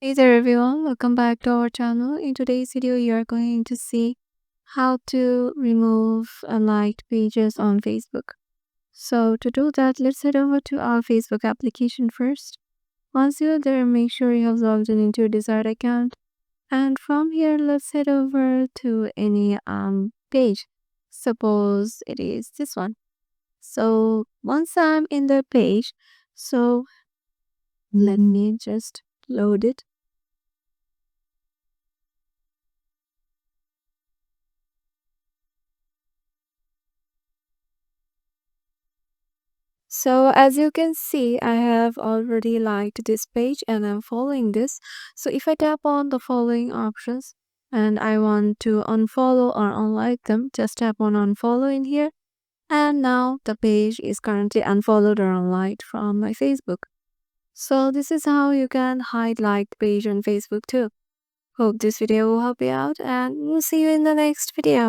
Hey there everyone, welcome back to our channel. In today's video, you are going to see how to remove unliked pages on Facebook. So to do that, let's head over to our Facebook application first. Once you're there, make sure you have logged in into your desired account. And from here, let's head over to any page. Suppose it is this one. So once I'm in the page, so let me just load it. So as you can see, I have already liked this page and I'm following this. So if I tap on the following options and I want to unfollow or unlike them, just tap on unfollow in here. And now the page is currently unfollowed or unliked from my Facebook. So this is how you can hide liked page on Facebook too. Hope this video will help you out and we'll see you in the next video.